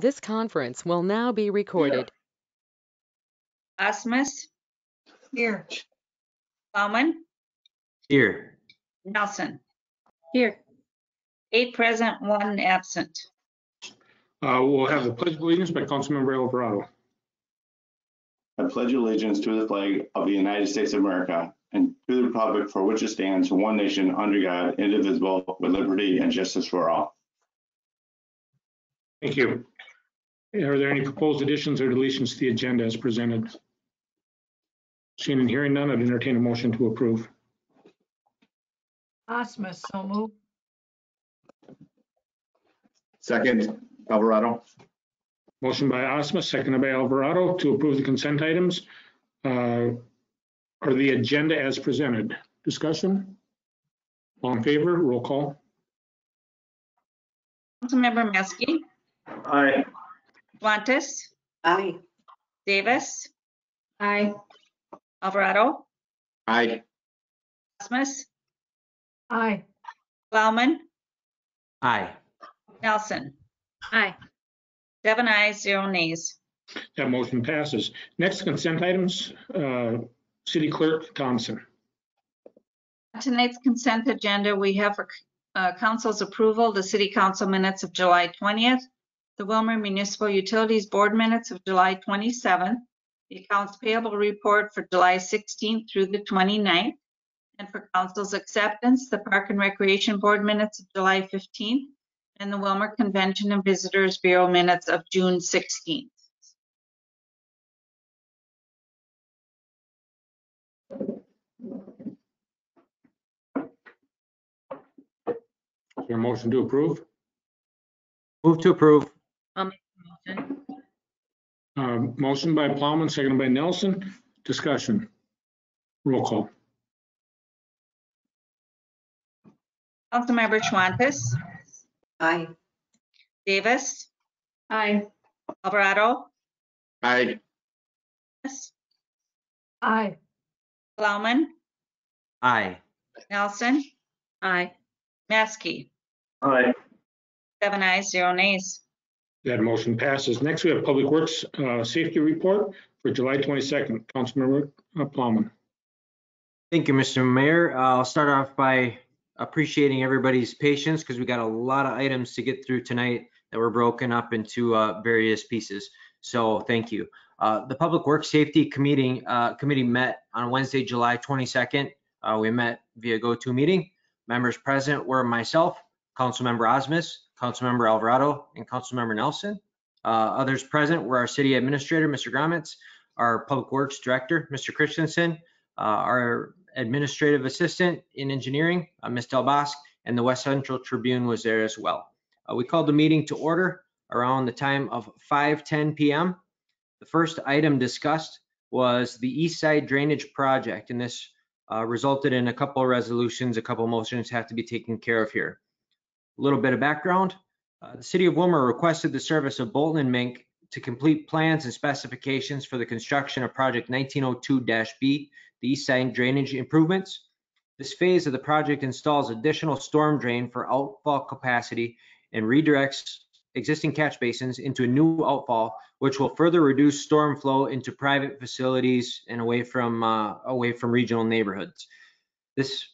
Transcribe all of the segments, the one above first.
This conference will now be recorded. Asmus? Here. Plowman? Here. Nelson? Here. 8 present, 1 absent. We'll have the Pledge of Allegiance by Councilmember Alvarado. I pledge allegiance to the flag of the United States of America and to the republic for which it stands, one nation, under God, indivisible, with liberty and justice for all. Thank you. Are there any proposed additions or deletions to the agenda as presented? Seeing and hearing none, I'd entertain a motion to approve. Asmus, so move. Second, Alvarado. Motion by Asmus, seconded by Alvarado to approve the consent items or the agenda as presented. Discussion? All in favor? Roll call. Councilmember Maskey? Aye. Schwantes? Aye. Davis? Aye. Alvarado? Aye. Asmus? Aye. Plowman? Aye. Nelson? Aye. 7 ayes, 0 nays. That motion passes. Next consent items, City Clerk Thompson. On tonight's consent agenda, we have for council's approval the City Council minutes of July 20th, the Willmar Municipal Utilities Board minutes of July 27th, the accounts payable report for July 16th through the 29th, and for council's acceptance, the Park and Recreation Board minutes of July 15th, and the Willmar Convention and Visitors Bureau minutes of June 16th. Is there a motion to approve? Move to approve. I'll make the motion. Motion by Plowman, seconded by Nelson. Discussion. Roll call. Councilmember Schwantes? Aye. Davis? Aye. Alvarado? Aye. Aye. Plowman? Aye. Nelson? Aye. Maskey? Aye. 7 ayes, 0 nays. That motion passes. Next, we have Public Works Safety Report for July 22nd. Councilmember Plowman. Thank you, Mr. Mayor. I'll start off by appreciating everybody's patience because we got a lot of items to get through tonight that were broken up into various pieces. So thank you. The Public Works Safety Committee met on Wednesday, July 22nd. We met via GoToMeeting. Members present were myself, Councilmember Asmus, Councilmember Alvarado, and Councilmember Nelson. Others present were our City Administrator, Mr. Gromitz, our Public Works Director, Mr. Christensen, our Administrative Assistant in Engineering, Ms. Delbosque, and the West Central Tribune was there as well. We called the meeting to order around the time of 5:10 p.m. The first item discussed was the East Side Drainage Project, and this resulted in a couple of resolutions, a couple of motions have to be taken care of here. A little bit of background. The City of Willmar requested the service of Bolton and Mink to complete plans and specifications for the construction of Project 1902-B, the East Side Drainage Improvements. This phase of the project installs additional storm drain for outfall capacity and redirects existing catch basins into a new outfall, which will further reduce storm flow into private facilities and away from regional neighborhoods. This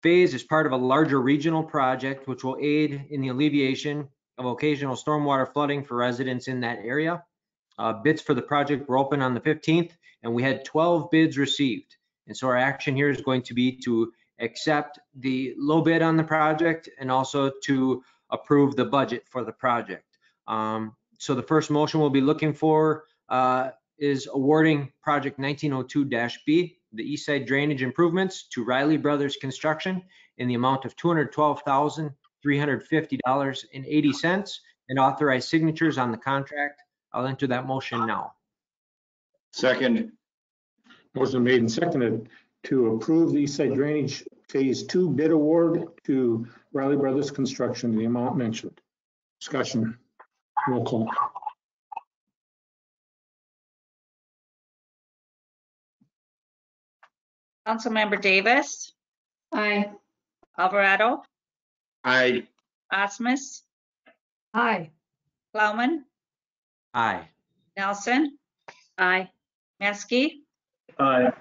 phase is part of a larger regional project which will aid in the alleviation of occasional stormwater flooding for residents in that area. Bids for the project were open on the 15th, and we had 12 bids received. And so our action here is going to be to accept the low bid on the project and also to approve the budget for the project. So the first motion we'll be looking for is awarding Project 1902-B, the East Side Drainage Improvements, to Riley Brothers Construction in the amount of $212,350.80 and authorize signatures on the contract. I'll enter that motion now. Second. Motion made and seconded to approve the East Side Drainage Phase 2 bid award to Riley Brothers Construction, the amount mentioned. Discussion. Roll call. Councilmember Davis? Aye. Alvarado? Aye. Asmus? Aye. Plowman? Aye. Nelson, Aye. Maskey, Aye.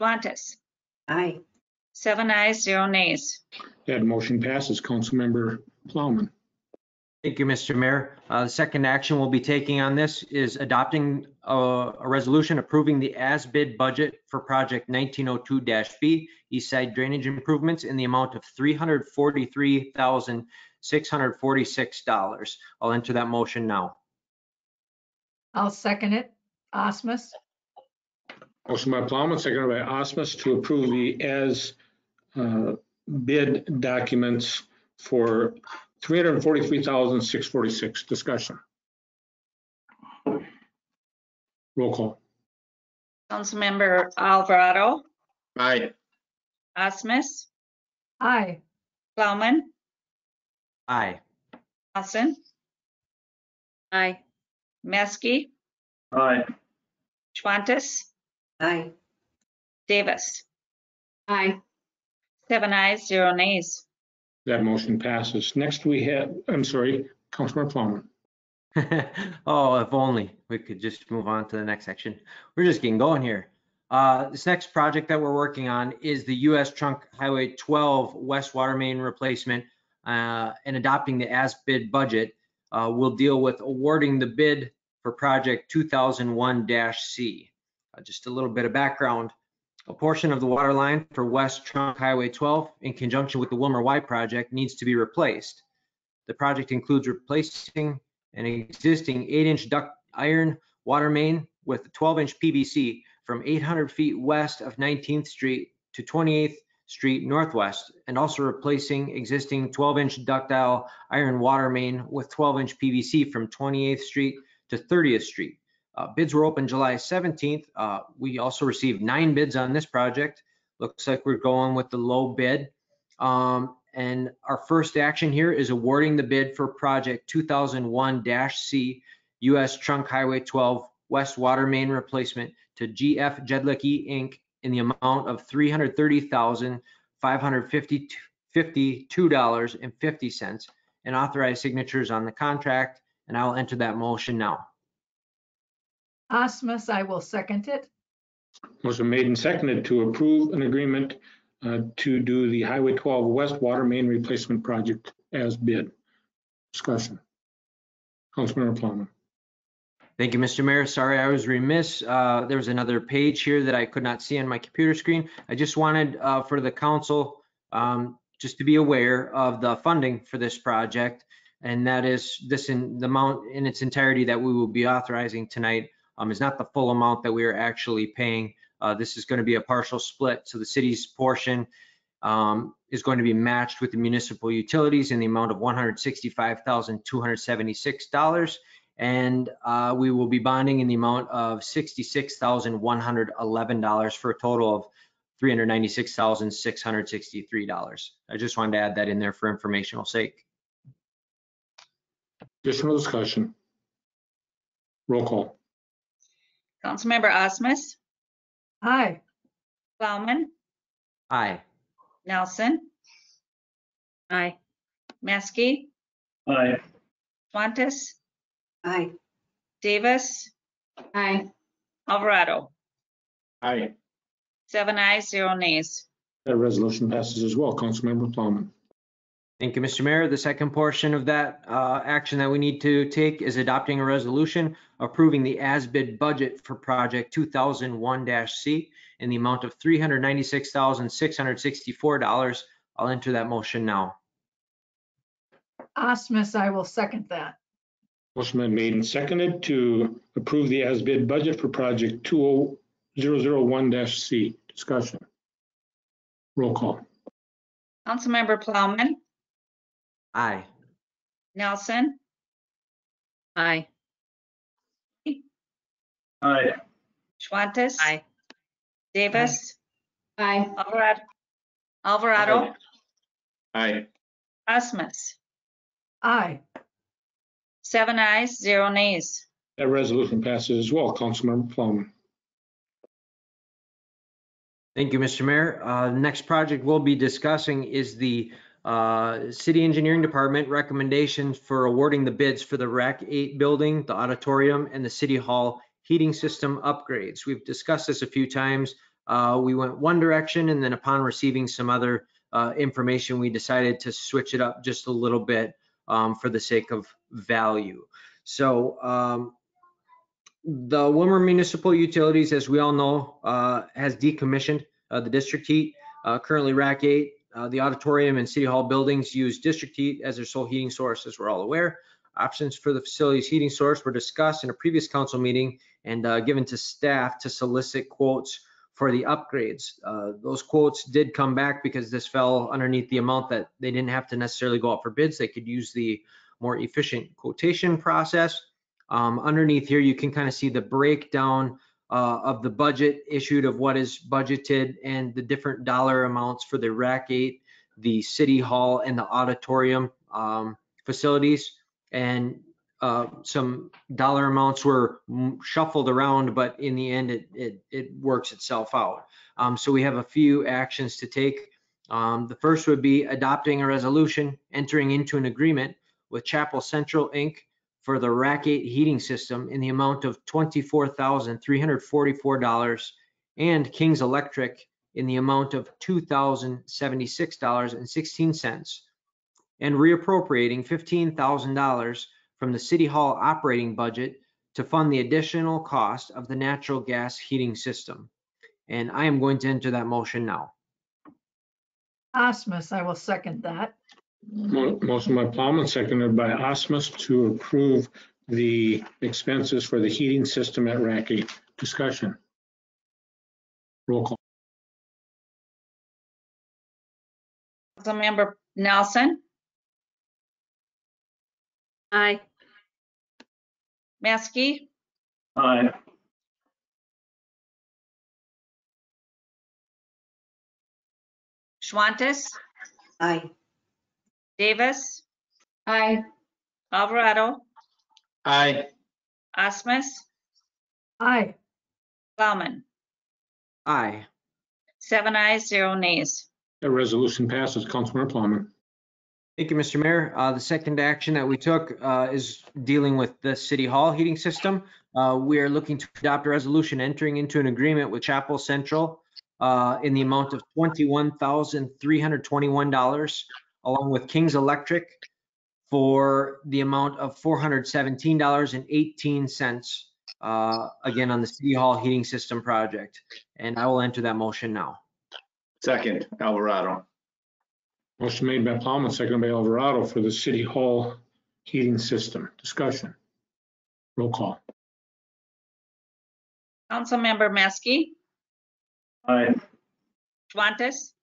Schwantes. Aye. 7 ayes, 0 nays. That motion passes. Councilmember Plowman. Thank you, Mr. Mayor. The second action we'll be taking on this is adopting a resolution approving the as-bid budget for project 1902-B East Side Drainage Improvements in the amount of $343,646. I'll enter that motion now. I'll second it. Osmus? Motion by Plowman, seconded by Osmus to approve the as bid documents for $343,646. Discussion. Roll call. Councilmember Alvarado, Aye. Osmus, Aye. Plowman, Aye. Nelson, Aye. Maskey, Aye. Schwantes, Aye. Davis. Aye. 7 ayes, 0 nays. That motion passes. Next we have, I'm sorry, Councilmember Plowman. Oh, if only we could just move on to the next section. We're just getting going here. This next project that we're working on is the US Trunk Highway 12 West Water Main Replacement, and adopting the as-bid budget. We'll deal with awarding the bid for project 2001-C. Just a little bit of background. A portion of the water line for West Trunk Highway 12 in conjunction with the Willmar Y project needs to be replaced. The project includes replacing an existing 8-inch duct iron water main with a 12-inch PVC from 800 feet west of 19th Street to 28th Street Northwest, and also replacing existing 12-inch ductile iron water main with 12-inch PVC from 28th Street to 30th Street. Bids were open July 17th. We also received 9 bids on this project. Looks like we're going with the low bid. And our first action here is awarding the bid for project 2001-C US Trunk Highway 12 West Water Main Replacement to GF Jedlicke Inc. in the amount of $330,552.50 and authorize signatures on the contract. And I'll enter that motion now. Osmus, I will second it. Motion made and seconded to approve an agreement to do the Highway 12 West Water Main Replacement Project as bid. Discussion. Councilmember Plowman. Thank you, Mr. Mayor. Sorry, I was remiss. There was another page here that I could not see on my computer screen. I just wanted for the council just to be aware of the funding for this project, and that is this in the amount in its entirety that we will be authorizing tonight is not the full amount that we are actually paying. This is going to be a partial split, so the city's portion is going to be matched with the municipal utilities in the amount of $165,276. And we will be bonding in the amount of $66,111 for a total of $396,663. I just wanted to add that in there for informational sake. Additional discussion. Roll call. Councilmember Osmus, Aye. Plowman, Aye. Nelson, Aye. Maskey, Aye. Schwantes, Aye. Davis, Aye. Alvarado. Aye. 7 ayes, 0 nays. That resolution passes as well. Councilmember Plowman. Thank you, Mr. Mayor. The second portion of that action that we need to take is adopting a resolution approving the as-bid budget for project 2001-C in the amount of $396,664. I'll enter that motion now. Osmus, I will second that. Motion been made and seconded to approve the as-bid budget for project 20001-C. Discussion. Roll call. Councilmember Plowman, Aye. Nelson, Aye. Aye. Schwantes. Aye. Davis. Aye. Alvarado. Aye. Osmus. Aye. 7 ayes, 0 nays. That resolution passes as well. Councilmember Plowman. Thank you, Mr. Mayor. The next project we'll be discussing is the City Engineering Department recommendations for awarding the bids for the RAC 8 building, the auditorium, and the City Hall heating system upgrades. We've discussed this a few times. We went one direction, and then upon receiving some other information, we decided to switch it up just a little bit for the sake of value. So the Willmar Municipal Utilities, as we all know, has decommissioned the district heat. Currently RAC 8, the auditorium and City Hall buildings use district heat as their sole heating source, as we're all aware. Options for the facility's heating source were discussed in a previous council meeting and given to staff to solicit quotes for the upgrades. Those quotes did come back because this fell underneath the amount that they didn't have to necessarily go out for bids. They could use the more efficient quotation process. Underneath here, you can kind of see the breakdown of the budget issued of what is budgeted and the different dollar amounts for the RAC 8, the City Hall, and the auditorium facilities. And some dollar amounts were shuffled around, but in the end, it works itself out. So we have a few actions to take. The first would be adopting a resolution entering into an agreement with Chapel Central Inc. for the RAC 8 heating system in the amount of $24,344 and King's Electric in the amount of $2,076.16 and reappropriating $15,000 from the City Hall operating budget to fund the additional cost of the natural gas heating system. And I am going to enter that motion now. Osmus, I will second that. Motion by Plowman, seconded by Osmus to approve the expenses for the heating system at RAC 8. Discussion. Roll call. Councilmember Nelson, Aye. Maskey, Aye. Schwantes, Aye. Davis, Aye. Alvarado, Aye. Osmus, Aye. Plowman. Aye. 7 ayes, 0 nays. That resolution passes. Councilmember Plowman. Thank you, Mr. Mayor. The second action that we took is dealing with the City Hall heating system. We are looking to adopt a resolution entering into an agreement with Chapel Central in the amount of $21,321, along with King's Electric for the amount of $417.18, again, on the City Hall heating system project. And I will enter that motion now. Second, Alvarado. Motion made by Plowman, seconded by Alvarado for the City Hall heating system. Discussion. Roll call. Councilmember Maskey, Aye. Schwantes,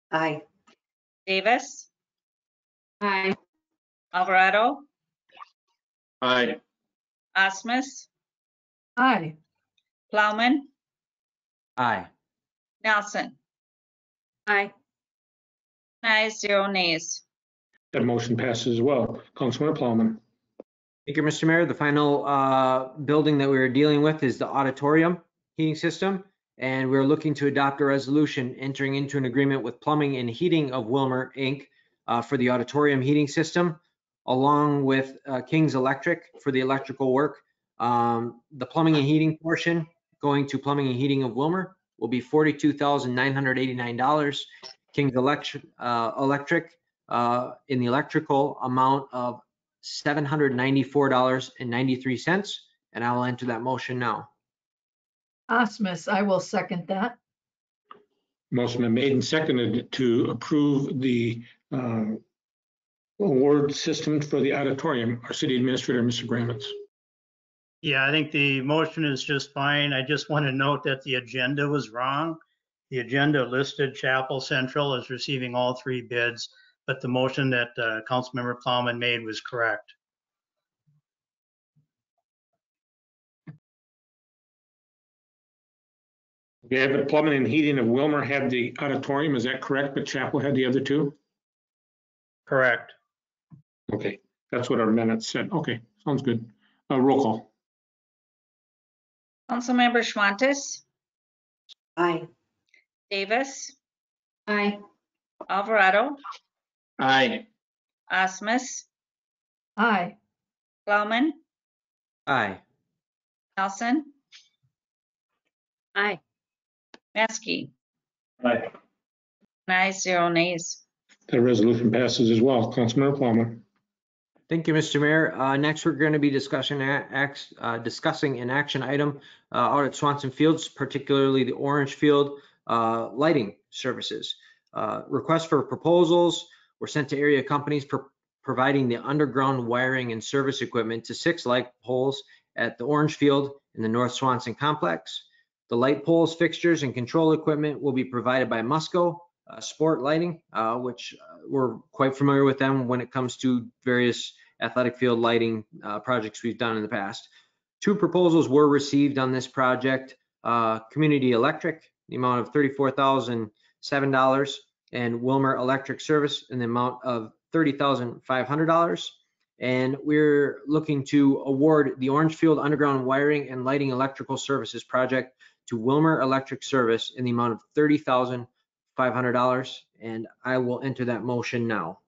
Aye. Davis, Aye. Alvarado, Aye. Osmus, Aye. Plowman, Aye. Nelson. Aye. 10 ayes, 0 nays. That motion passes as well. Councilmember Plowman. Thank you, Mr. Mayor. The final building that we are dealing with is the auditorium heating system. And we're looking to adopt a resolution entering into an agreement with Plumbing and Heating of Willmar, Inc. For the auditorium heating system, along with King's Electric for the electrical work. The plumbing and heating portion going to Plumbing and Heating of Willmar will be $42,989. King's Electric in the electrical amount of $794.93. And I will enter that motion now. Osmus, I will second that. Motion been made and seconded to approve the award system for the auditorium. Our city administrator, Mr. Grammons. Yeah, I think the motion is just fine. I just want to note that the agenda was wrong. The agenda listed Chapel Central as receiving all 3 bids, but the motion that Councilmember Plowman made was correct. We have it, Plumbing and Heating of Willmar had the auditorium, is that correct? But Chapel had the other 2? Correct. Okay, that's what our minutes said. Okay, sounds good. Roll call. Councilmember Schwantes, Aye. Davis, Aye. Alvarado, Aye. Osmus, Aye. Plowman, Aye. Nelson, Aye. Maskey. Aye. Ayes, 0 nays. That resolution passes as well. Councilmember Plowman. Thank you, Mr. Mayor. Next, we're going to be discussing an action item out at Swanson Fields, particularly the Orange Field lighting services. Requests for proposals were sent to area companies providing the underground wiring and service equipment to 6 light poles at the Orange Field in the North Swanson complex. The light poles, fixtures, and control equipment will be provided by Musco Sport Lighting, which we're quite familiar with them when it comes to various athletic field lighting projects we've done in the past. 2 proposals were received on this project. Community Electric, the amount of $34,007, and Willmar Electric Service in the amount of $30,500. And we're looking to award the Orange Field Underground Wiring and Lighting Electrical Services project to Willmar Electric Service in the amount of $30,500. And I will enter that motion now.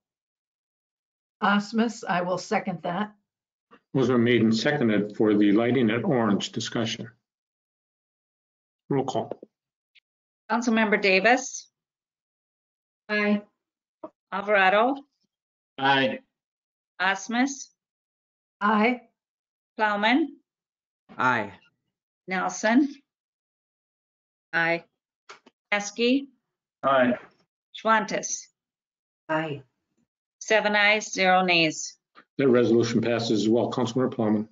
Osmus, I will second that. Motion been made and seconded for the lighting at Orange. Discussion. Roll call. Councilmember Davis, Aye. Alvarado, Aye. Osmus, Aye. Plowman, Aye. Nelson. Aye. Maskey, Aye. Schwantes. Aye. 7 ayes, 0 nays. That resolution passes as well. Councilmember Plowman.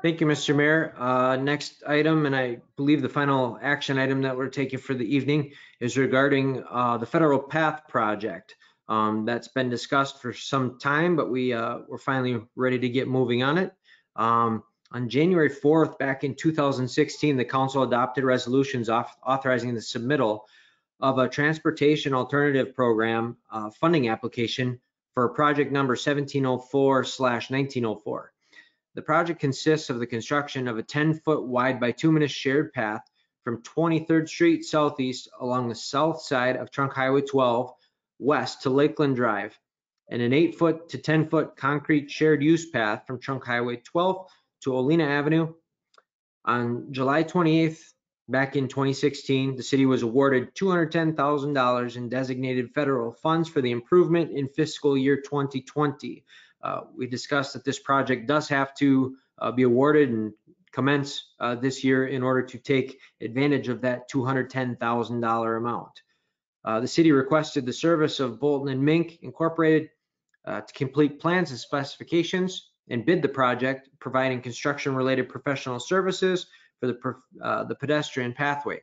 Thank you, Mr. Mayor. Next item, and I believe the final action item that we're taking for the evening, is regarding the Federal Path Project. That's been discussed for some time, but we're finally ready to get moving on it. On January 4th, back in 2016, the council adopted resolutions authorizing the submittal of a transportation alternative program funding application for project number 1704/1904. The project consists of the construction of a 10-foot wide bituminous shared path from 23rd Street Southeast along the south side of Trunk Highway 12 west to Lakeland Drive, and an 8-foot to 10-foot concrete shared use path from Trunk Highway 12 to Olena Avenue. On July 28th, back in 2016, the city was awarded $210,000 in designated federal funds for the improvement in fiscal year 2020. We discussed that this project does have to be awarded and commence this year in order to take advantage of that $210,000 amount. The city requested the service of Bolton and Mink Incorporated to complete plans and specifications and bid the project, providing construction-related professional services for the pedestrian pathway.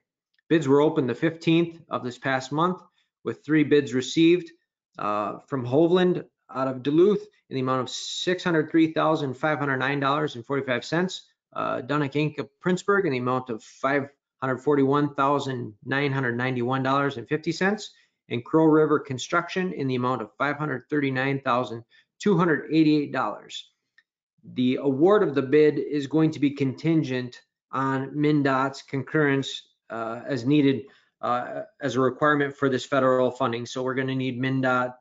Bids were opened the 15th of this past month, with 3 bids received from Hovland out of Duluth in the amount of $603,509.45, Dunnick Inc. of Princeburg in the amount of $541,991.50, and Crow River Construction in the amount of $539,288. The award of the bid is going to be contingent on MnDOT's concurrence as needed as a requirement for this federal funding. So we're going to need MnDOT,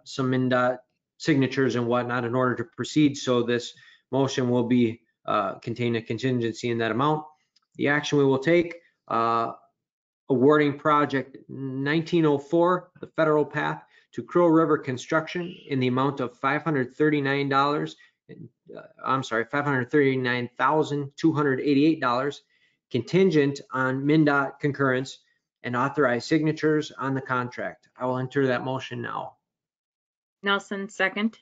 some MnDOT signatures and whatnot in order to proceed. So this motion will be contain a contingency in that amount. The action we will take, awarding project 1904, the federal path, to Crow River Construction in the amount of $539,288, contingent on MnDOT concurrence and authorized signatures on the contract. I will enter that motion now. Nelson, second.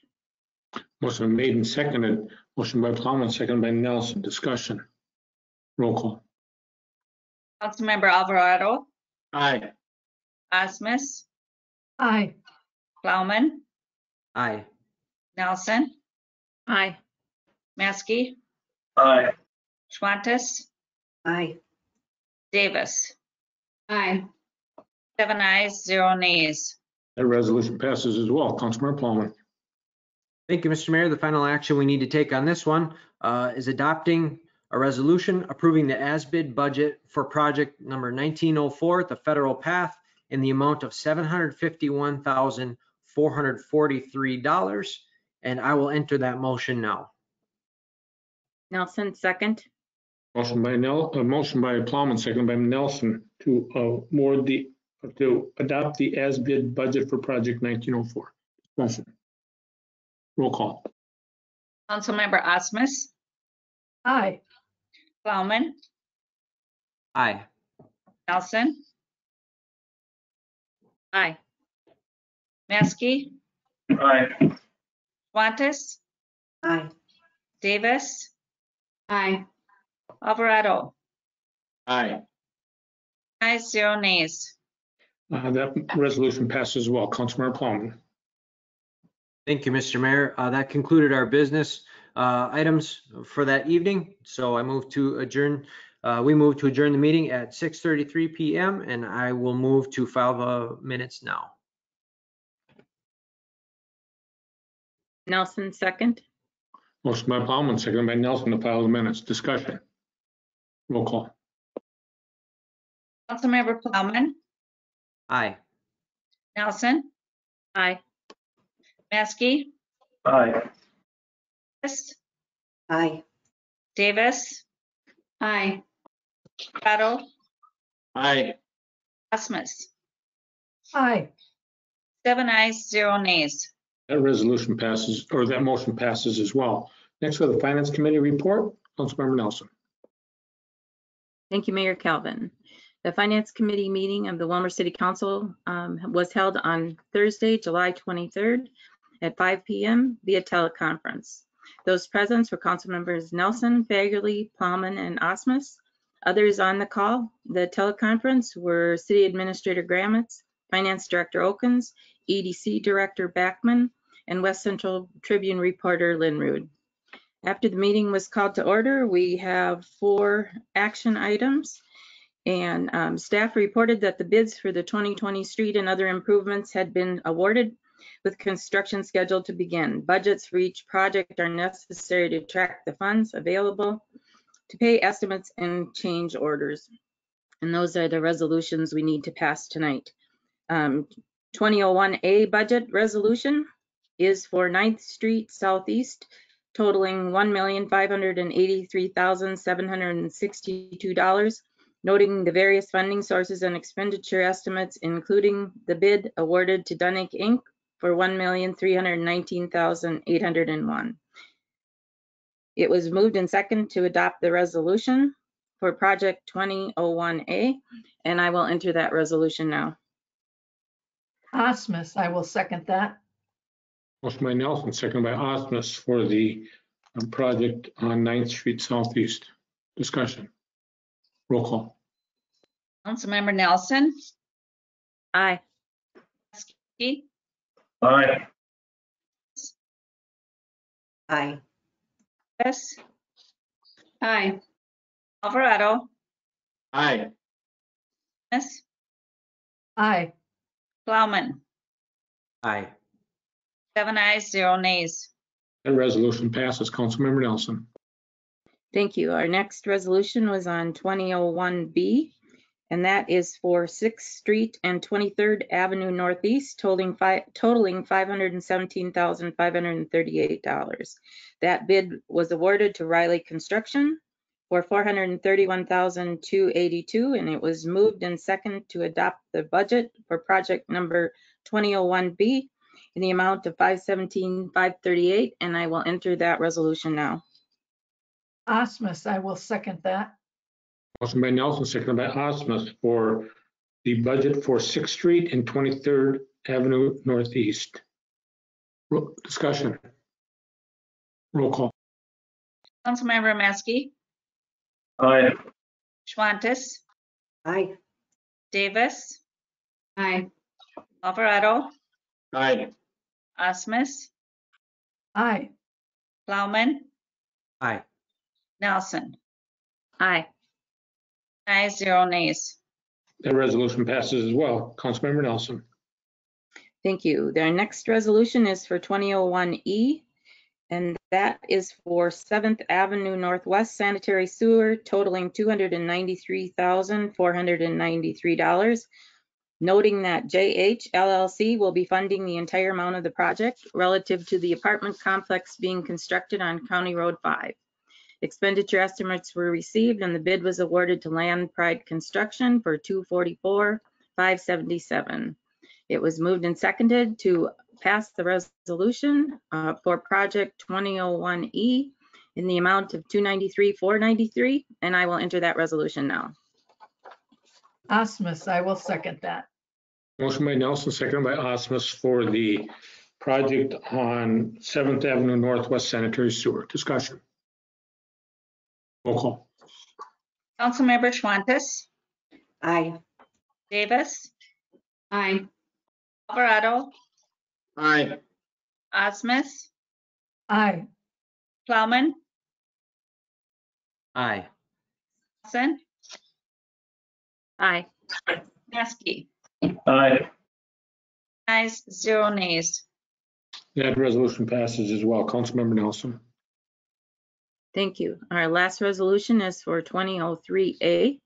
Motion made and seconded. Motion by Plowman, seconded by Nelson. Discussion. Roll call. Councilmember Alvarado, Aye. Osmus, Aye. Plowman, Aye. Nelson, Aye. Maskey, Aye. Schwantes, Aye. Davis. Aye. 7 ayes, 0 nays. That resolution passes as well. Councilmember Plowman. Thank you, Mr. Mayor. The final action we need to take on this one is adopting a resolution approving the as-bid budget for project number 1904 at the federal path in the amount of $751,400 $443. And I will enter that motion now. Nelson, second. Motion by Plowman, second by Nelson to adopt the as-bid budget for project 1904. Discussion. Roll call. Councilmember Osmus, Aye. Plowman, Aye. Nelson, Aye. Maskey, Aye. Schwantes, Aye. Davis, Aye. Alvarado. Aye. Ayes, 0 nays. That resolution passes as well. Councilmember Plowman. Thank you, Mr. Mayor. That concluded our business items for that evening. So I move to adjourn. We move to adjourn the meeting at 6:33 p.m. and I will move to file the minutes now. Nelson, second. Motion by Plowman, second by Nelson to file the minutes. Discussion. Roll call. Councilmember Plowman, Aye. Nelson, Aye. Maskey, Aye. Aye. Davis, Aye. Alvarado, Aye. Osmus. Aye. 7 ayes, 0 nays. That resolution passes, or that motion passes as well. Next, we have the Finance Committee report. Councilmember Nelson. Thank you, Mayor Calvin. The Finance Committee meeting of the Willmar City Council was held on Thursday, July 23rd at 5 p.m. via teleconference. Those present were Council Members Nelson, Fagerly, Plowman, and Osmus. Others on the call, the teleconference, were City Administrator Gramitz, Finance Director Okens, EDC Director Backman, and West Central Tribune reporter Linrood. After the meeting was called to order, we have 4 action items. And staff reported that the bids for the 2020 street and other improvements had been awarded with construction scheduled to begin. Budgets for each project are necessary to track the funds available to pay estimates and change orders. And those are the resolutions we need to pass tonight. 2001A budget resolution is for 9th Street Southeast, totaling $1,583,762. Noting the various funding sources and expenditure estimates, including the bid awarded to Dunnick Inc. for $1,319,801. It was moved and second to adopt the resolution for project 2001A, and I will enter that resolution now. Osmus, I will second that. Motion by Nelson, second by Osmus for the project on 9th Street Southeast. Discussion. Roll call. Councilmember Nelson, Aye. Maskey, Aye. Aye. Davis, Aye. Alvarado, Aye. Osmus, Aye. Plowman. Aye. 7 ayes, 0 nays. That resolution passes. Councilmember Nelson. Thank you. Our next resolution was on 2001B, and that is for 6th Street and 23rd Avenue Northeast, totaling $517,538. That bid was awarded to Riley Construction for $431,282, and it was moved and second to adopt the budget for project number 2001B in the amount of $517,538, and I will enter that resolution now. Osmus, I will second that. Motion by Nelson, seconded by Osmus for the budget for 6th Street and 23rd Avenue Northeast. Discussion. Roll call. Councilmember Maskey, Aye. Schwantes, Aye. Davis, Aye. Alvarado, Aye. Osmus, Aye. Plowman, Aye. Nelson. Aye. Ayes, 0 nays. That resolution passes as well. Councilmember Nelson. Thank you. Their next resolution is for 2001E, and that is for 7th Avenue Northwest Sanitary Sewer, totaling $293,493. noting that JH LLC will be funding the entire amount of the project relative to the apartment complex being constructed on County Road 5. Expenditure estimates were received and the bid was awarded to Land Pride Construction for $244,577. It was moved and seconded to pass the resolution for project 2001E in the amount of $293,493, and I will enter that resolution now. Osmus, I will second that. Motion by Nelson, seconded by Osmus for the project on 7th Avenue Northwest Sanitary Sewer. Discussion. Roll call. Councilmember Schwantes, Aye. Davis, Aye. Alvarado, Aye. Osmus, Aye. Plowman, Aye. Nelson, Aye. Maskey. Aye. Ayes, 0 nays. That resolution passes as well. Councilmember Nelson. Thank you. Our last resolution is for 2003A,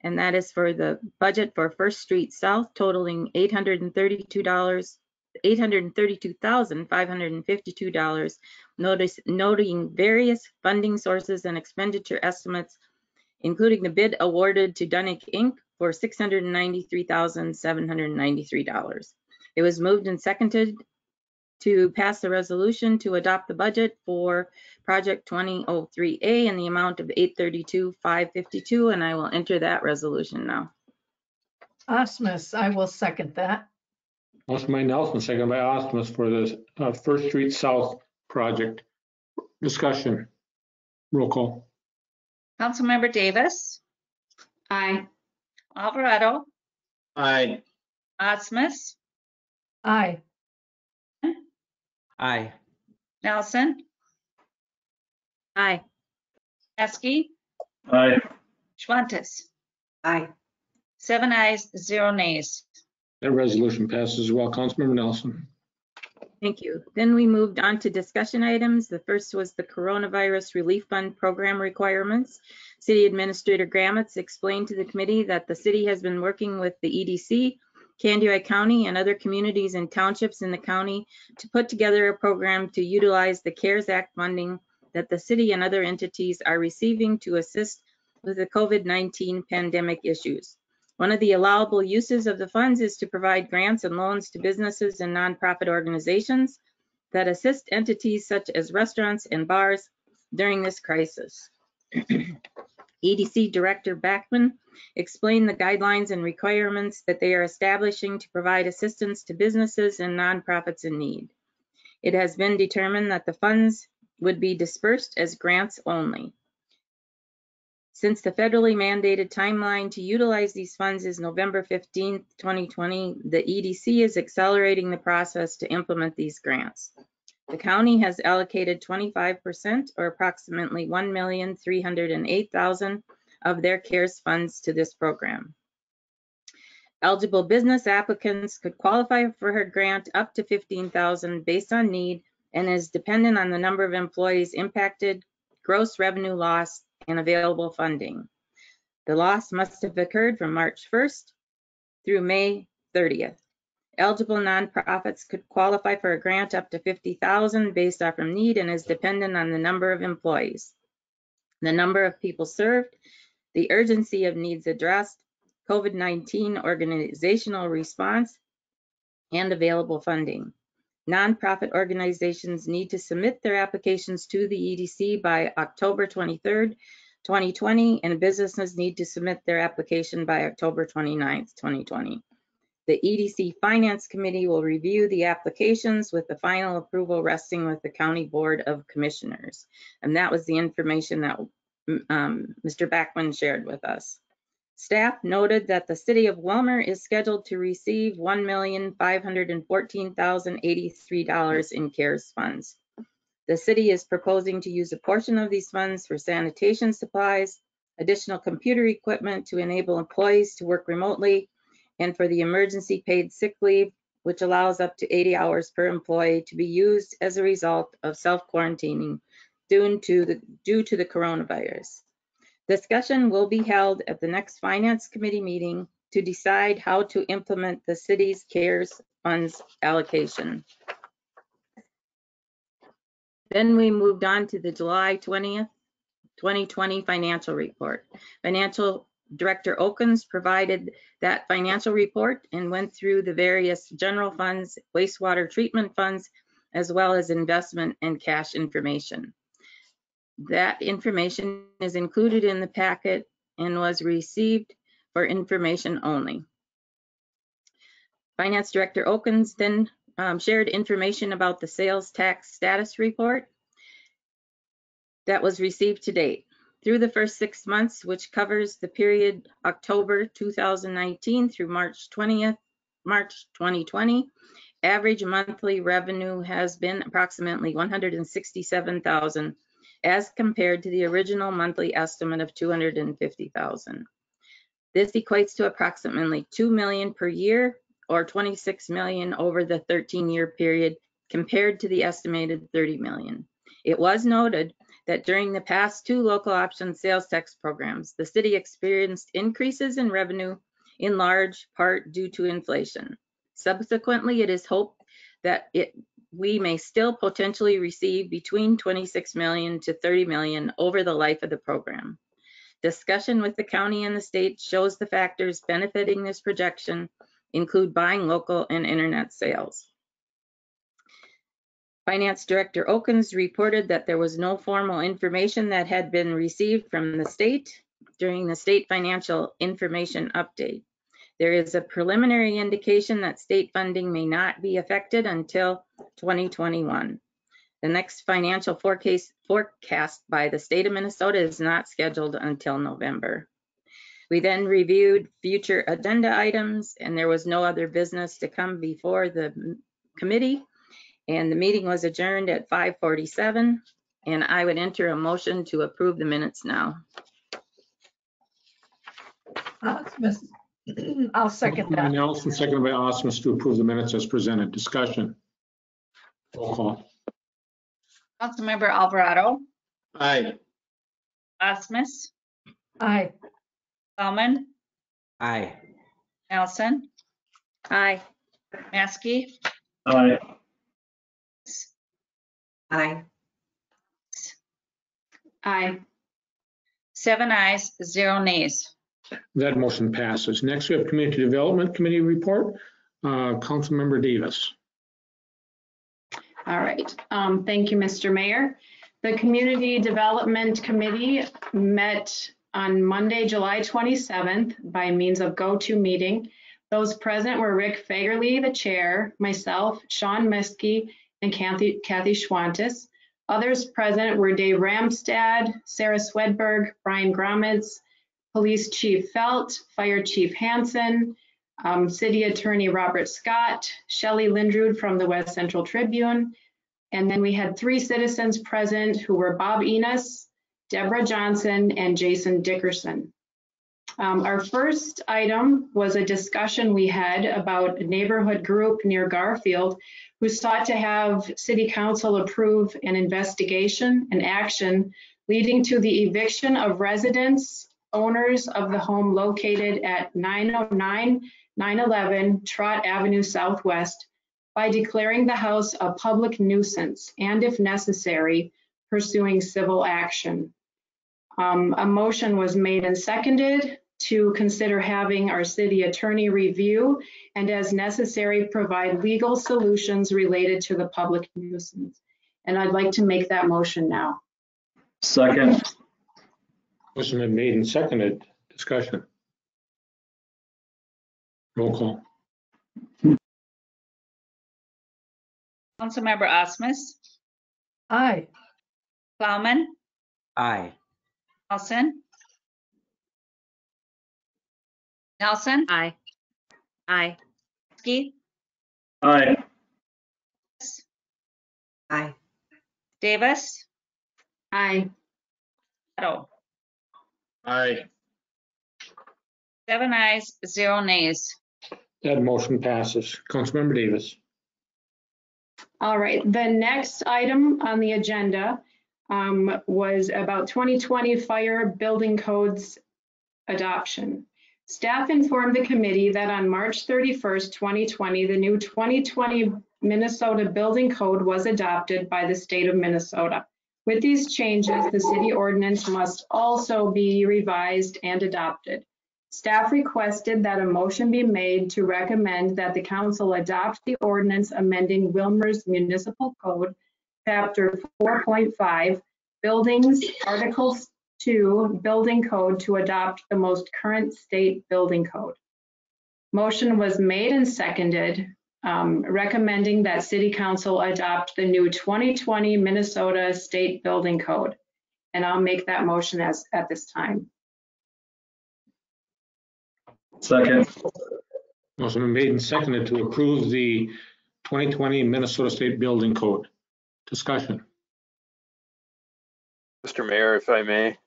and that is for the budget for First Street South totaling $832,552, noting various funding sources and expenditure estimates, including the bid awarded to Dunnick Inc. for $693,793. It was moved and seconded to pass the resolution to adopt the budget for project 2003A in the amount of $832,552, and I will enter that resolution now. Osmus, I will second that. Motion by Nelson, seconded by Osmus for the First Street South project. Discussion. Roll call. Councilmember Davis, Aye. Alvarado, Aye. Osmus, Aye. Aye. Nelson, Aye. Maskey, Aye. Schwantes. Aye. 7 ayes, 0 nays. That resolution passes as well. Councilmember Nelson. Thank you. Then we moved on to discussion items. The first was the Coronavirus Relief Fund program requirements. City Administrator Gramitz explained to the committee that the city has been working with the EDC, Candioi County, and other communities and townships in the county to put together a program to utilize the CARES Act funding that the city and other entities are receiving to assist with the COVID-19 pandemic issues. One of the allowable uses of the funds is to provide grants and loans to businesses and nonprofit organizations that assist entities such as restaurants and bars during this crisis. EDC Director Backman explained the guidelines and requirements that they are establishing to provide assistance to businesses and nonprofits in need. It has been determined that the funds would be dispersed as grants only. Since the federally mandated timeline to utilize these funds is November 15, 2020, the EDC is accelerating the process to implement these grants. The county has allocated 25%, or approximately $1,308,000 of their CARES funds to this program. Eligible business applicants could qualify for her grant up to $15,000 based on need and is dependent on the number of employees impacted, gross revenue loss, and available funding. The loss must have occurred from March 1st through May 30th. Eligible nonprofits could qualify for a grant up to $50,000 based off of need and is dependent on the number of employees, the number of people served, the urgency of needs addressed, COVID-19 organizational response, and available funding. Nonprofit organizations need to submit their applications to the EDC by October 23rd, 2020, and businesses need to submit their application by October 29th, 2020. The EDC Finance Committee will review the applications with the final approval resting with the County Board of Commissioners. And that was the information that Mr. Backman shared with us. Staff noted that the city of Willmar is scheduled to receive $1,514,083 in CARES funds. The city is proposing to use a portion of these funds for sanitation supplies, additional computer equipment to enable employees to work remotely, and for the emergency paid sick leave, which allows up to 80 hours per employee to be used as a result of self-quarantining due to the coronavirus. Discussion will be held at the next Finance Committee meeting to decide how to implement the city's CARES funds allocation. Then we moved on to the July 20th, 2020 financial report. Financial Director Okens provided that financial report and went through the various general funds, wastewater treatment funds, as well as investment and cash information. That information is included in the packet and was received for information only. Finance Director Okens then shared information about the sales tax status report that was received to date. Through the first 6 months, which covers the period October 2019 through March 2020, average monthly revenue has been approximately $167,000 as compared to the original monthly estimate of $250,000. This equates to approximately $2 million per year or $26 million over the 13-year period compared to the estimated $30 million. It was noted that during the past 2 local option sales tax programs, the city experienced increases in revenue in large part due to inflation. Subsequently, it is hoped that we may still potentially receive between $26 million to $30 million over the life of the program. Discussion with the county and the state shows the factors benefiting this projection include buying local and internet sales. Finance Director Okens reported that there was no formal information that had been received from the state during the state financial information update. There is a preliminary indication that state funding may not be affected until 2021. The next financial forecast by the state of Minnesota is not scheduled until November. We then reviewed future agenda items, and there was no other business to come before the committee. And the meeting was adjourned at 5:47, and I would enter a motion to approve the minutes now. Osmus, I'll second Motion by that. Nelson, seconded by Osmus to approve the minutes as presented. Discussion. Roll call. Councilmember Alvarado, Aye. Osmus, Aye. Bauman, Aye. Nelson, Aye. Maskey, Aye. Aye. Aye. 7 ayes, 0 nays. That motion passes. Next, we have Community Development Committee report. Councilmember Davis. All right. Thank you, Mr. Mayor. The Community Development Committee met on Monday, July 27th by means of go-to meeting. Those present were Rick Fagerly, the chair, myself, Sean Miskey, and Kathy Schwantes. Others present were Dave Ramstad, Sarah Swedberg, Brian Gromitz, Police Chief Felt, Fire Chief Hansen, City Attorney Robert Scott, Shelley Lindrud from the West Central Tribune, and then we had 3 citizens present who were Bob Enos, Deborah Johnson, and Jason Dickerson. Our first item was a discussion we had about a neighborhood group near Garfield who sought to have City Council approve an investigation and action leading to the eviction of residents, owners of the home located at 909-911 Trott Avenue Southwest by declaring the house a public nuisance and, if necessary, pursuing civil action. A motion was made and seconded to consider having our city attorney review and, as necessary, provide legal solutions related to the public nuisance. And I'd like to make that motion now. Second. Motion been made and seconded. Discussion. Roll call. Councilmember Osmus, Aye. Plowman, Aye. Nelson, Aye. Aye. Maskey, Aye. Aye. Davis, Aye. Otto. Aye. 7 ayes, 0 nays. That motion passes. Councilmember Davis. All right, the next item on the agenda was about 2020 fire building codes adoption. Staff informed the committee that on March 31st, 2020, the new 2020 Minnesota Building Code was adopted by the state of Minnesota. With these changes, the city ordinance must also be revised and adopted. Staff requested that a motion be made to recommend that the council adopt the ordinance amending Willmar's Municipal Code, Chapter 4.5, Buildings, Article 2, Building Code to adopt the most current state building code. Motion was made and seconded, recommending that City Council adopt the new 2020 Minnesota State Building Code. And I'll make that motion at this time. Second. Motion been made and seconded to approve the 2020 Minnesota State Building Code. Discussion. Mr. Mayor, if I may,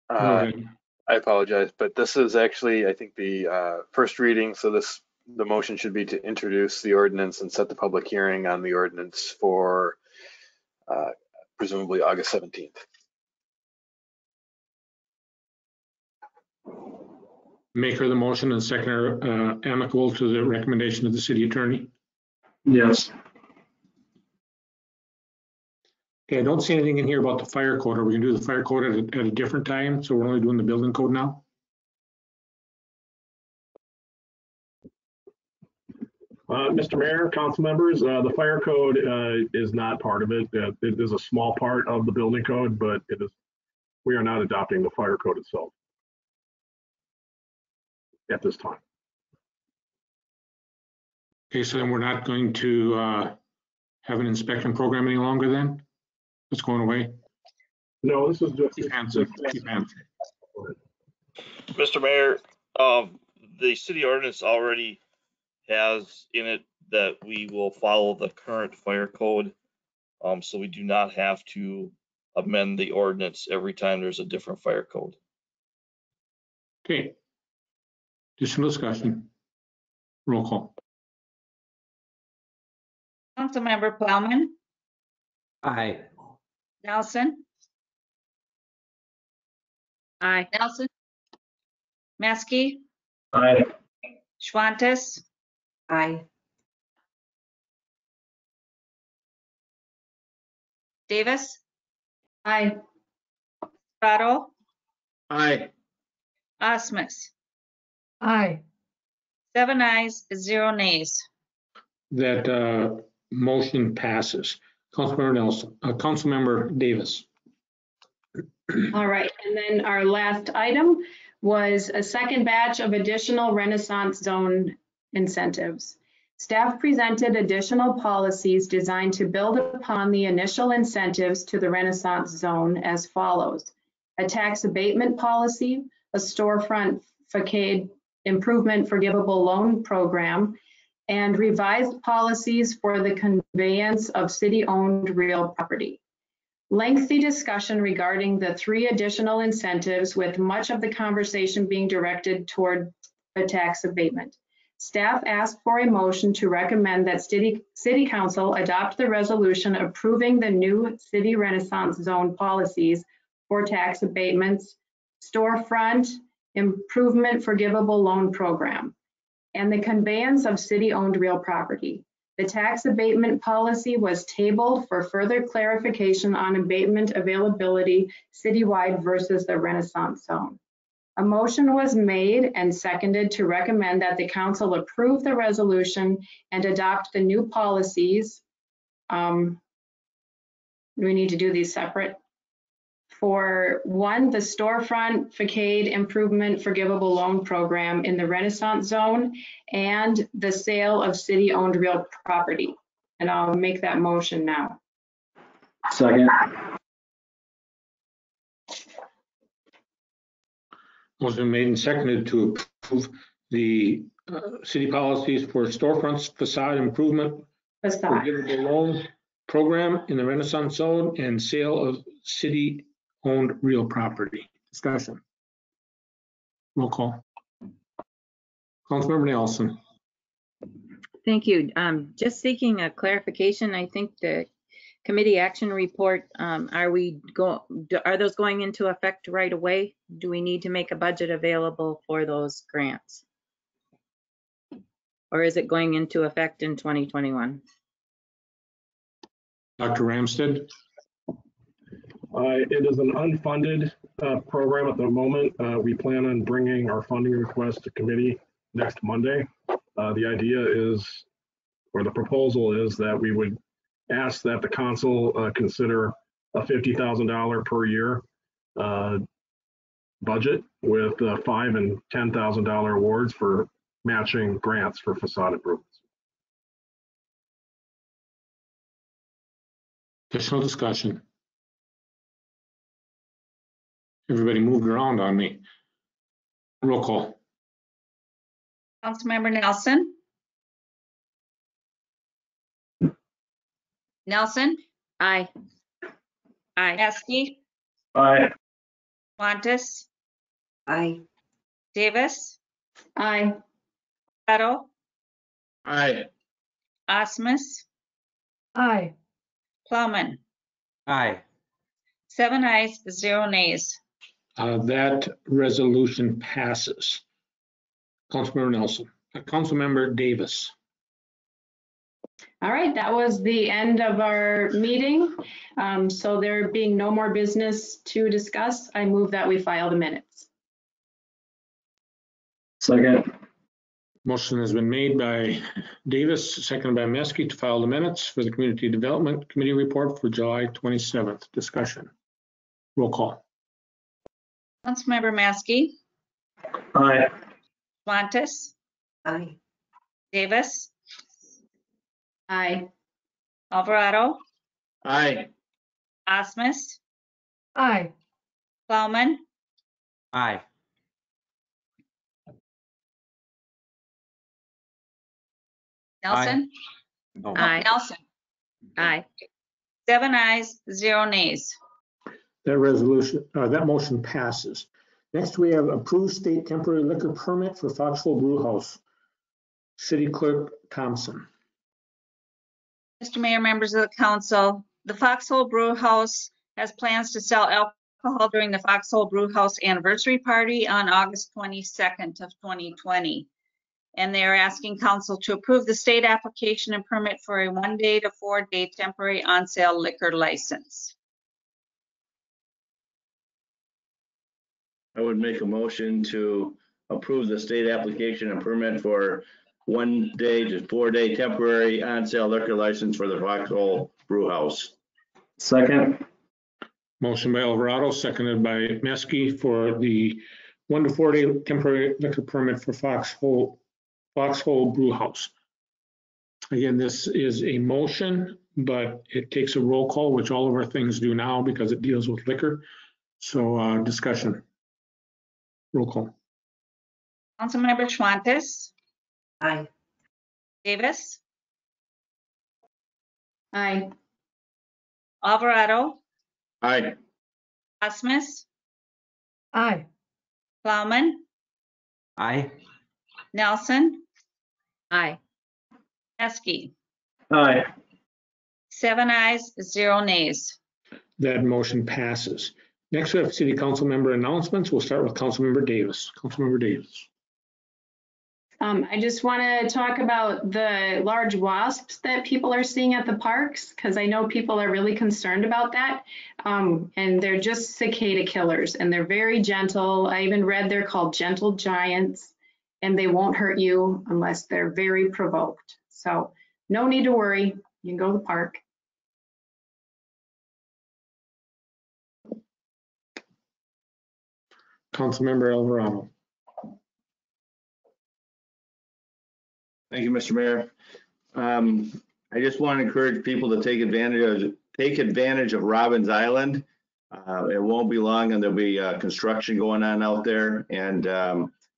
Go ahead. I apologize, but this is actually, I think, the first reading. So the motion should be to introduce the ordinance and set the public hearing on the ordinance for presumably August 17th. Maker of the motion and seconder amicable to the recommendation of the city attorney. Yes. Okay, I don't see anything in here about the fire code. Are we gonna do the fire code at a different time? So we're only doing the building code now? Mr. Mayor, council members, the fire code is not part of it. It is a small part of the building code, but we are not adopting the fire code itself at this time. Okay, so then we're not going to have an inspection program any longer then? It's going away? No, this is just. Keep answering. Keep answering. Mr. Mayor, the city ordinance already has in it that we will follow the current fire code. So we do not have to amend the ordinance every time there's a different fire code. Okay. Additional discussion. Roll call. Councilmember Plowman, Aye. Nelson, Aye. Nelson, Maskey, Aye. Schwantes, Aye. Davis, Aye. Prado, Aye. Osmus. Aye. 7 ayes, 0 nays. That motion passes. Councilmember Nelson, Councilmember Davis. All right, and then our last item was a second batch of additional Renaissance Zone incentives. Staff presented additional policies designed to build upon the initial incentives to the Renaissance Zone as follows: a tax abatement policy, a storefront facade improvement forgivable loan program, and revised policies for the conveyance of city-owned real property. Lengthy discussion regarding the 3 additional incentives, with much of the conversation being directed toward the tax abatement. Staff asked for a motion to recommend that City Council adopt the resolution approving the new City Renaissance Zone policies for tax abatements, storefront improvement forgivable loan program, and the conveyance of city-owned real property. The tax abatement policy was tabled for further clarification on abatement availability citywide versus the Renaissance Zone. A motion was made and seconded to recommend that the council approve the resolution and adopt the new policies. Do we need to do these separate? For 1, the storefront facade improvement forgivable loan program in the Renaissance Zone, and the sale of city-owned real property. And I'll make that motion now. Second. Motion made and seconded to approve the city policies for storefronts, facade improvement, Facade. forgivable loan program in the Renaissance Zone, and sale of city-owned real property. Discussion. Roll call. Councilmember Nelson. Thank you. Just seeking a clarification. I think the Committee action report, are those going into effect right away? Do we need to make a budget available for those grants? Or is it going into effect in 2021? Dr. Ramstead? It is an unfunded program at the moment. We plan on bringing our funding request to committee next Monday. The idea is, or the proposal is, that we would ask that the council consider a $50,000 per year budget with $5,000 and $10,000 awards for matching grants for facade improvements. Additional discussion? Everybody moved around on me. Roll call. Councilmember Nelson? Nelson? Aye. Aye. Maskey? Aye. Montes? Aye. Davis? Aye. Otto? Aye. Osmus? Aye. Plowman? Aye. 7 ayes, 0 nays. That resolution passes. Councilmember Nelson. Councilmember Davis. All right, that was the end of our meeting. So there being no more business to discuss, I move that we file the minutes. Second. Motion has been made by Davis, seconded by Maskey, to file the minutes for the Community Development Committee report for July 27th. Discussion. Roll call. Councilmember Maskey? Aye. Montes? Aye. Davis? Aye. Alvarado? Aye. Osmus? Aye. Plowman? Aye. Nelson? Oh, Aye. Nelson? Aye. 7 ayes, 0 nays. That motion passes. Next, we have approved state temporary liquor permit for Foxville Brewhouse. City Clerk Thompson. Mr. Mayor, members of the council, the Foxhole Brewhouse has plans to sell alcohol during the Foxhole Brewhouse anniversary party on August 22nd of 2020. And they are asking council to approve the state application and permit for a 1-day to 4-day temporary on-sale liquor license. I would make a motion to approve the state application and permit for 1-day to 4-day temporary on-sale liquor license for the Foxhole Brewhouse. Second. Motion by Alvarado, seconded by Maskey for the 1 to 4-day temporary liquor permit for Foxhole Brewhouse. Again, this is a motion, but it takes a roll call, which all of our things do now because it deals with liquor. So discussion. Roll call. Councilmember Schwantes? Aye. Davis? Aye. Alvarado? Aye. Osmus? Aye. Plowman? Aye. Nelson? Aye. Maskey? Aye. 7 ayes, 0 nays. That motion passes. Next, we have city council member announcements. We'll start with Councilmember Davis. Councilmember Davis. I just want to talk about the large wasps that people are seeing at the parks, because I know people are really concerned about that. And they're just cicada killers, and they're very gentle. I even read they're called gentle giants, and they won't hurt you unless they're very provoked. So no need to worry. You can go to the park. Councilmember Alvarado. Thank you, Mr. Mayor. I just want to encourage people to take advantage of Robbins Island. It won't be long and there'll be construction going on out there, and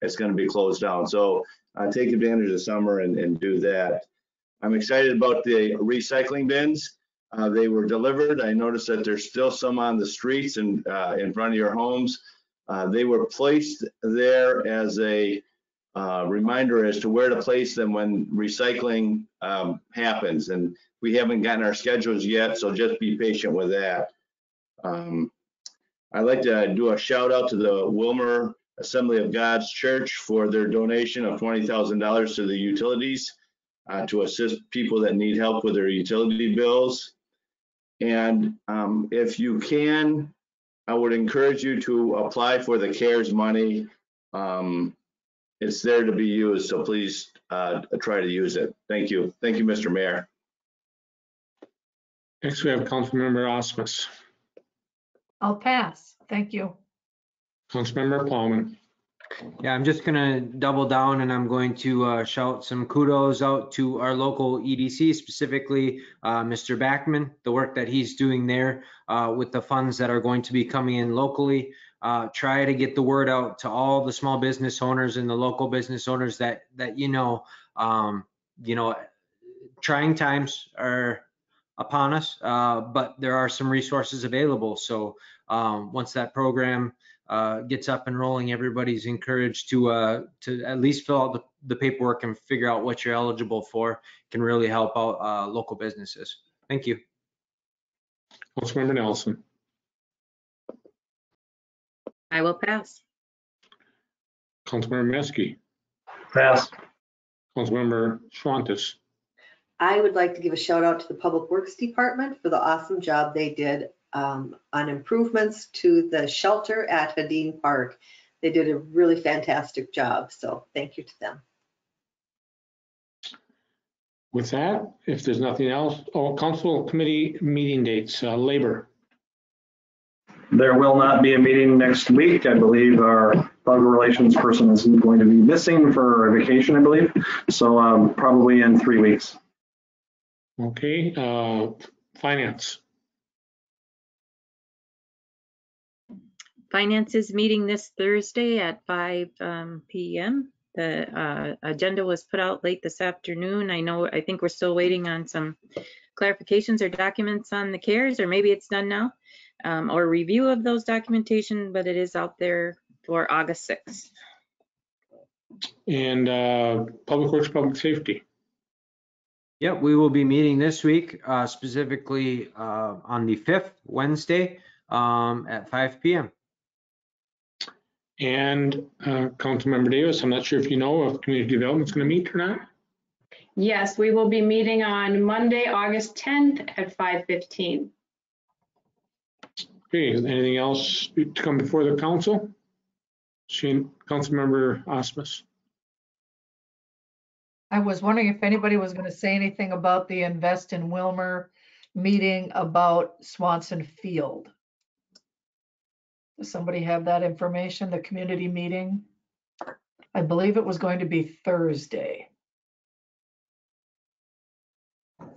it's going to be closed down. So take advantage of the summer and do that. I'm excited about the recycling bins. They were delivered. I noticed that there's still some on the streets and in front of your homes. They were placed there as a reminder as to where to place them when recycling happens. And we haven't gotten our schedules yet, so just be patient with that. I'd like to do a shout out to the Willmar Assembly of God's Church for their donation of $20,000 to the utilities to assist people that need help with their utility bills. And if you can, I would encourage you to apply for the CARES money. It's there to be used, so please try to use it. Thank you. Thank you, Mr. Mayor. Next, we have Councilmember Osmus. I'll pass. Thank you. Councilmember Paulman. Yeah, I'm just gonna double down and I'm going to shout some kudos out to our local EDC, specifically Mr. Backman, the work that he's doing there with the funds that are going to be coming in locally. Try to get the word out to all the small business owners and the local business owners that trying times are upon us, but there are some resources available. So once that program gets up and rolling, everybody's encouraged to at least fill out the paperwork and figure out what you're eligible for. Can really help out local businesses. Thank you. Councilmember Nelson. I will pass. Councilmember Meske. Pass. Councilmember Schwantes. I would like to give a shout out to the Public Works Department for the awesome job they did on improvements to the shelter at Hadeen Park. They did a really fantastic job, so thank you to them. With that, if there's nothing else, council committee meeting dates, labor. There will not be a meeting next week. I believe our public relations person is going to be missing for a vacation, I believe. So probably in 3 weeks. Okay, finance. Finance is meeting this Thursday at 5 p.m. The agenda was put out late this afternoon. I think we're still waiting on some clarifications or documents on the CARES, or maybe it's done now, or review of those documentation, but it is out there for August 6th. And Public Works, Public Safety. Yep, we will be meeting this week, specifically on the 5th, Wednesday, at 5 p.m. And Councilmember Davis, I'm not sure if you know if Community Development's going to meet or not. Yes, we will be meeting on Monday, August 10th at 5:15. Okay, anything else to come before the council? Councilmember Osmus. I was wondering if anybody was going to say anything about the Invest in Willmar meeting about Swanson Field. Does somebody have that information, the community meeting? I believe it was going to be Thursday.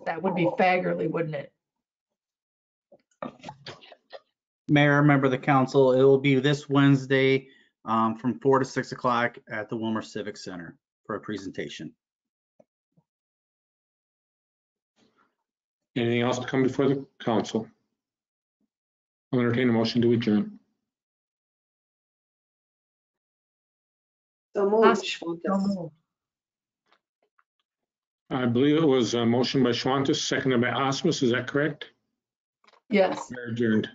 That would be Fagerly, wouldn't it? Mayor, member of the council, it will be this Wednesday from 4 to 6 o'clock at the Willmar Civic Center for a presentation. Anything else to come before the council? I'll entertain a motion to adjourn. So moved. I believe it was a motion by Schwantes, seconded by Osmus. Is that correct? Yes. We're adjourned.